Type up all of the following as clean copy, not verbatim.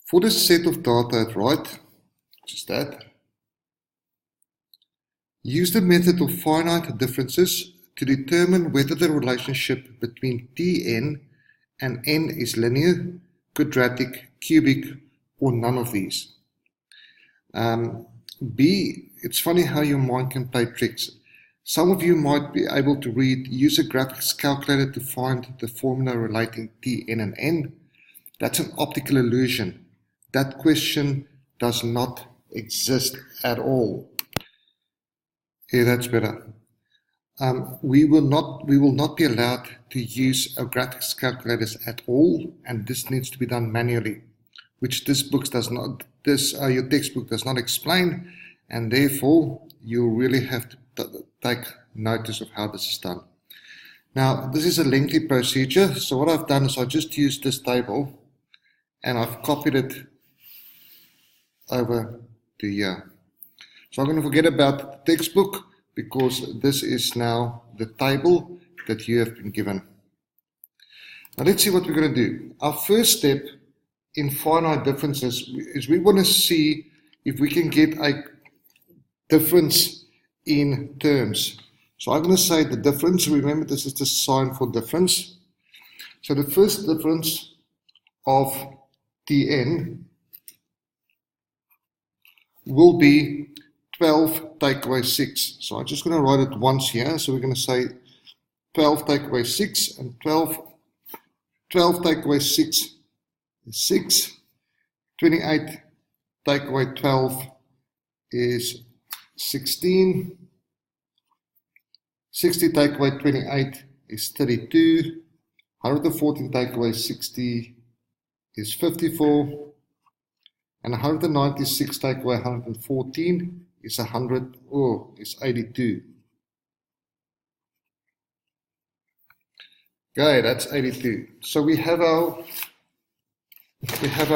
For this set of data at right, which is that, use the method of finite differences to determine whether the relationship between Tn and n is linear, quadratic, cubic, or none of these. B, it's funny how your mind can play tricks. Some of you might be able to use a graphics calculator to find the formula relating Tn and n. That's an optical illusion. That question does not exist at all. Yeah, that's better. We will not be allowed to use our graphics calculators at all, and this needs to be done manually, which this book does not. Your textbook does not explain, and therefore you really have to take notice of how this is done. Now, this is a lengthy procedure, so what I've done is I just used this table, and I've copied it over to here. So I'm going to forget about the textbook, because this is now the table that you have been given. Now let's see what we're going to do. Our first step in finite differences is we want to see if we can get a difference in terms. So I'm going to say the difference. Remember, this is the sign for difference. So the first difference of Tn will be 12 take away 6. So I'm just going to write it once here. So we're going to say 12 take away 6, and 12 take away 6 is 6. 28 take away 12 is 16. 60 take away 28 is 32. 114 take away 60 is 54. And 196 take away 114 is 82. Okay, that's 82. So we have our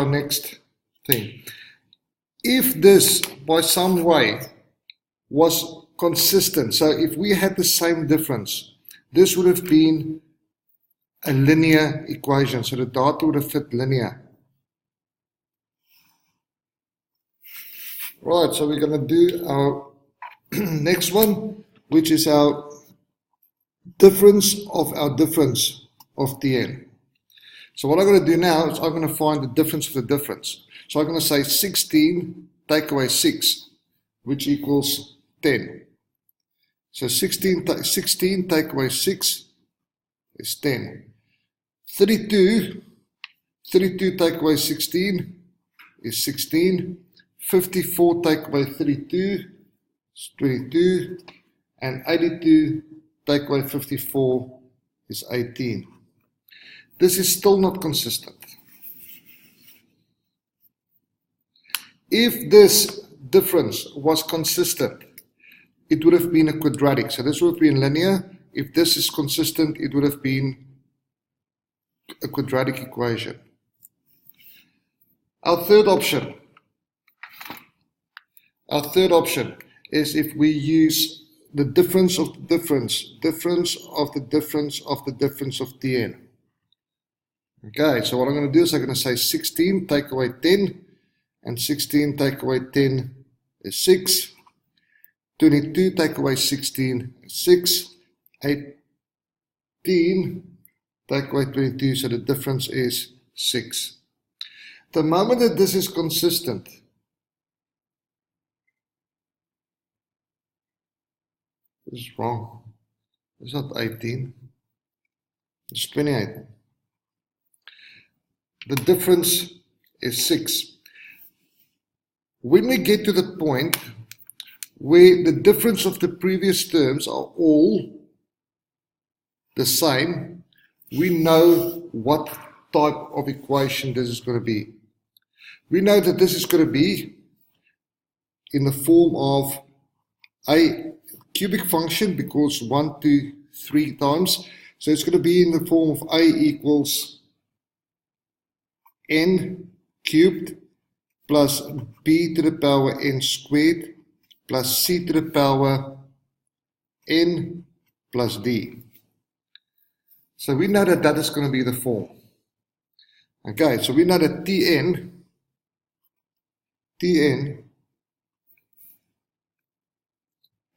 next thing. If this by some way was consistent, so if we had the same difference, this would have been a linear equation. So the data would have fit linear. Right, so we're going to do our next one, which is our difference of Tn. So what I'm going to do now is I'm going to find the difference of the difference. So I'm going to say 16 take away 6, which equals 10. So 16 take away 6 is 10. 32 take away 16 is 16. 54 take away 32 is 22, and 82 take away 54 is 18. This is still not consistent. If this difference was consistent, it would have been a quadratic. So this would have been linear. If this is consistent, it would have been a quadratic equation. Our third option is if we use the difference of the difference of Tn. Okay, so what I'm going to do is I'm going to say 16 take away 10, and 16 take away 10 is 6. 22 take away 16 is 6. 18 take away 22, so the difference is 6. The moment that this is consistent, this is wrong. It's not 18. It's 28. The difference is 6. When we get to the point where the difference of the previous terms are all the same, we know what type of equation this is going to be. We know that this is going to be in the form of a cubic function, because 1, 2, 3 times. So it's going to be in the form of a equals n cubed plus b to the power n squared plus c to the power n plus d. So we know that that is going to be the form. Okay, so we know that Tn Tn,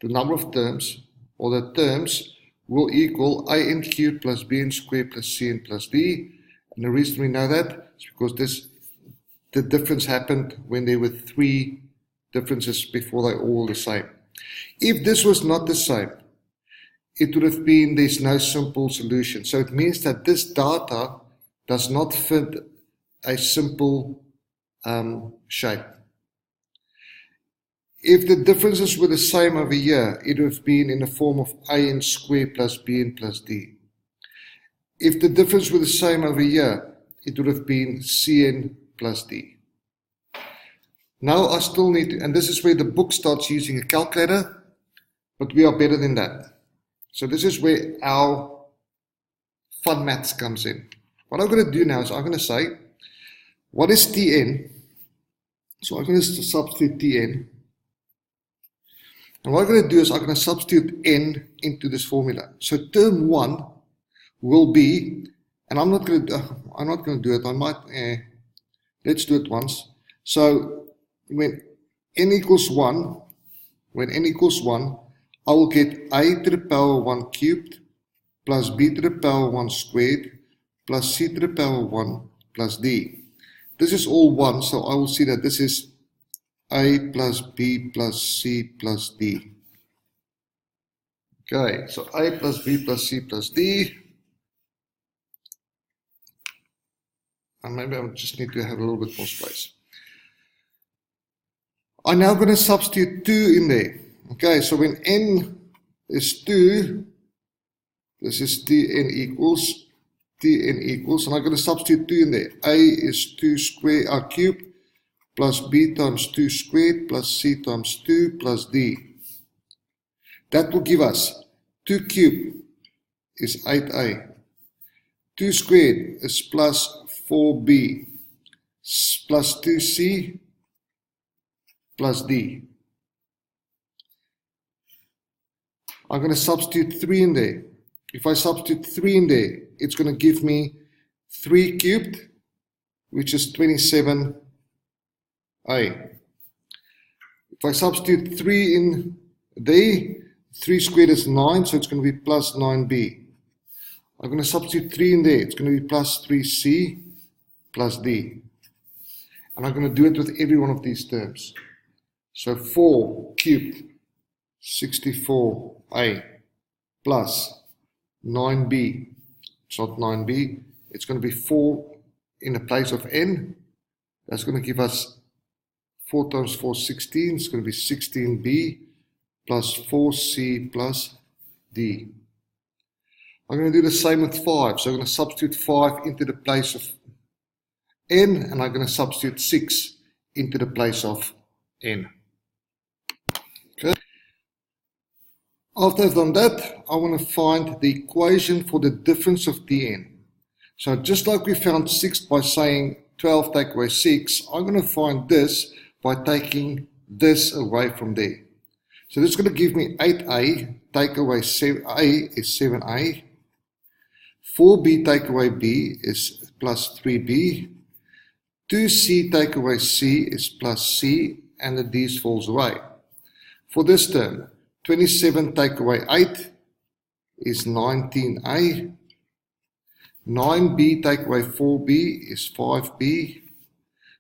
the number of terms, or the terms, will equal an cubed plus bn squared plus cn plus d. And the reason we know that is because the difference happened when there were 3 differences before they all the same. If this was not the same, it would have been there's no simple solution. So it means that this data does not fit a simple shape. If the differences were the same over here, it would have been in the form of an squared plus bn plus d. If the difference were the same over here, it would have been cn plus d. Now I still need to, and this is where the book starts using a calculator, but we are better than that. So this is where our fun maths comes in. What I'm going to do now is I'm going to say, what is Tn? So I'm going to substitute Tn. And what I'm going to do is I'm going to substitute n into this formula. So term 1 will be, and I'm not going to do it. I might, let's do it once. So when n equals 1, I will get a to the power 1 cubed plus b to the power 1 squared plus c to the power 1 plus d. This is all 1, so I will see that this is a plus b plus c plus d. Okay, so a plus b plus c plus d. And maybe I just need to have a little bit more space. I'm now going to substitute 2 in there. Okay, so when n is 2, this is Tn equals, and I'm going to substitute 2 in there. A is 2 squared, cubed, plus b times 2 squared, plus c times 2, plus d. That will give us 2 cubed is 8a. 2 squared is plus 4b, plus 2c, plus d. I'm going to substitute 3 in there. If I substitute 3 in there, it's going to give me 3 cubed, which is 27a. If I substitute 3 in there, 3 squared is 9, so it's going to be plus 9b. I'm going to substitute 3 in there, it's going to be plus 3c plus d. And I'm going to do it with every one of these terms. So 4 cubed, 64a, plus 9b, it's not 9b, it's going to be 4 in the place of n. That's going to give us 4 times 4, 16, it's going to be 16b, plus 4c plus d. I'm going to do the same with 5, so I'm going to substitute 5 into the place of n, and I'm going to substitute 6 into the place of n. Okay. After I've done that, I want to find the equation for the difference of Tn. So just like we found 6 by saying 12 take away 6, I'm going to find this by taking this away from there. So this is going to give me 8a, take away 7a is 7a. 4b take away b is plus 3b. 2c take away c is plus c, and the d's falls away. For this term, 27 take away 8 is 19a. 9b take away 4b is 5b.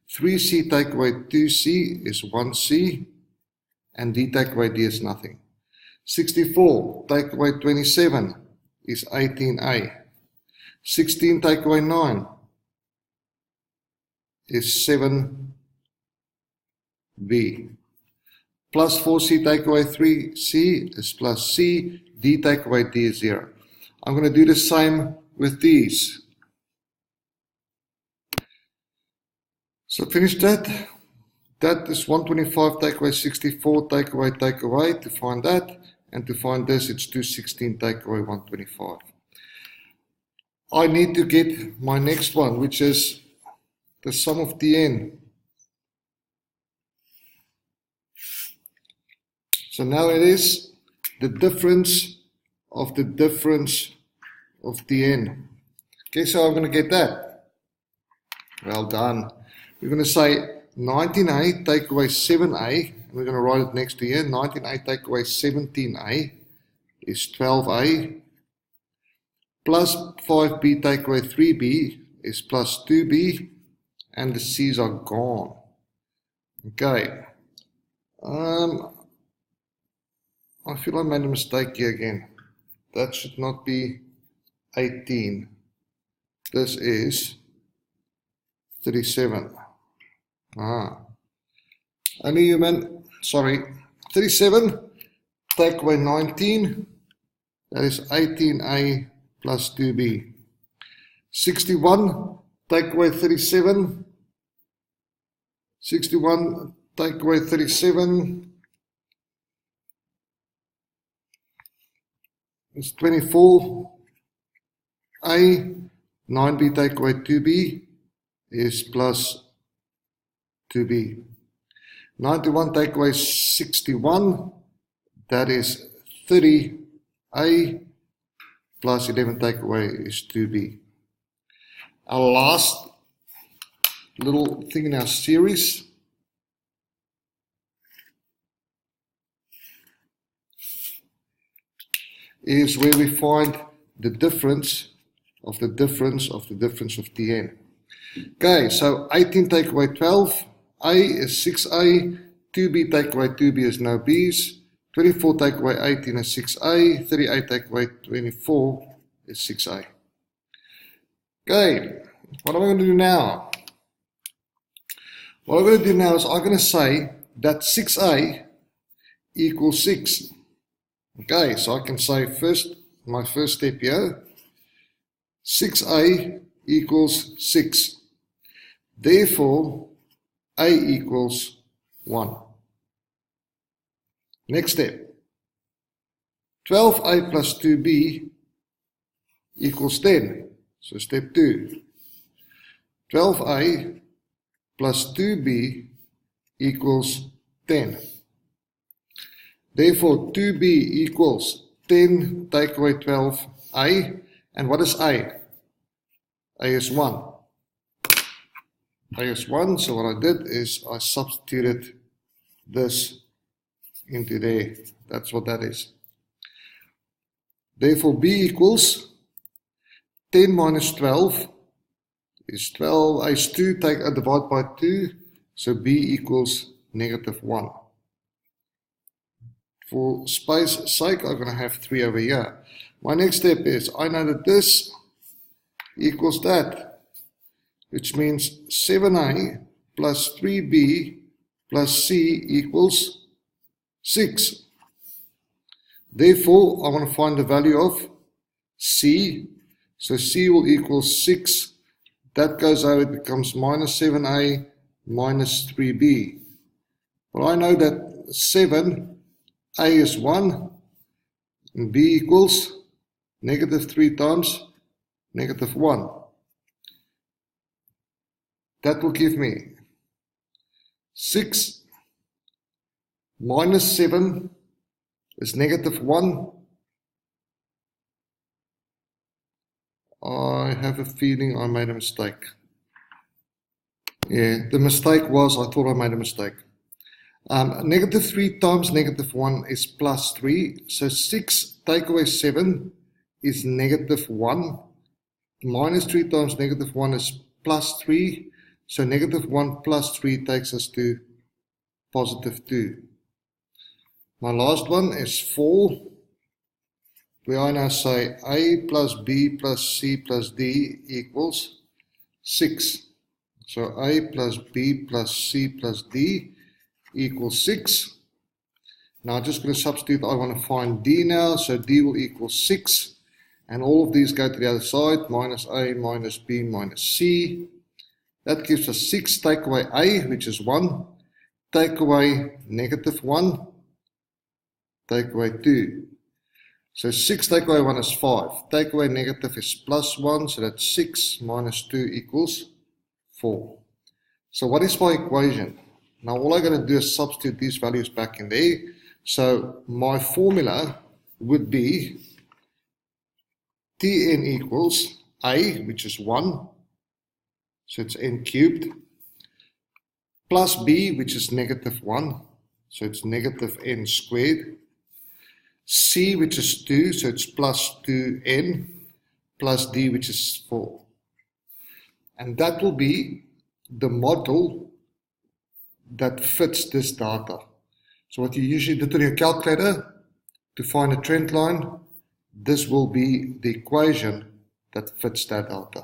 3c take away 2c is 1c. And d take away d is nothing. 64 take away 27 is 18a. 16 take away 9 is 7b. Plus 4c take away 3c is plus c. D take away d is 0. I'm going to do the same with these. So finish that. That is 125 take away 64 take away to find that. And to find this, it's 216 take away 125. I need to get my next one, which is the sum of Tn. So now it is the difference of Tn. Okay, so I'm going to get that. Well done. We're going to say 19a take away 7a, and we're going to write it next to here. 19a take away 17a is 12a, plus 5b take away 3b is plus 2b, and the c's are gone. Okay. I feel I made a mistake here again. That should not be 18. This is 37. Only human, sorry. 37, take away 19, that is 18a plus 2b. 61, take away 37. 61, take away 37. It's 24. A, 9b take away 2b is plus 2b. 91 take away 61, that is 30a plus 11 take away is 2b. Our last little thing in our series is where we find the difference of the difference of the difference of Tn. Okay, so 18 take away 12, a is 6a, 2b take away 2b is no b's, 24 take away 18 is 6a, 38 take away 24 is 6a. Okay, what am I going to do now? What I'm going to do now is I'm going to say that 6a equals 6. Okay, so I can say first, my first step here, 6a equals 6. Therefore, a equals 1. Next step, 12a plus 2b equals 10. So step 2, 12a plus 2b equals 10. Therefore, 2b equals 10 take away 12a. And what is a? A is 1. A is 1, so what I did is I substituted this into there. That's what that is. Therefore, b equals 10 minus 12 is 12. A is 2, divide by 2, so b equals negative 1. For space sake, I'm going to have 3 over here. My next step is, I know that this equals that, which means 7a plus 3b plus c equals 6. Therefore, I want to find the value of c. So c will equal 6. That goes out, it becomes minus 7a minus 3b. Well, I know that 7, a is 1, and b equals negative 3 times negative 1. That will give me 6 minus 7 is negative 1. I have a feeling I made a mistake. Yeah, the mistake was I thought I made a mistake. Negative 3 times negative 1 is plus 3. So 6 take away 7 is negative 1. Minus 3 times negative 1 is plus 3. So negative 1 plus 3 takes us to positive 2. My last one is 4, where I now say a plus b plus c plus d equals 6. So a plus b plus c plus d equals 6. Now I'm just going to substitute, I want to find d now, so d will equal 6. And all of these go to the other side, minus a, minus b, minus c. That gives us 6, take away a, which is 1, take away negative 1, take away 2. So 6 take away 1 is 5, take away negative is plus 1, so that's 6 minus 2 equals 4. So what is my equation? Now all I'm going to do is substitute these values back in there. So my formula would be Tn equals a, which is 1, so it's n cubed, plus b, which is -1, so it's -n squared, c, which is 2, so it's plus 2n, plus d, which is 4. And that will be the model that fits this data. So what you usually do on your calculator to find a trend line, this will be the equation that fits that data.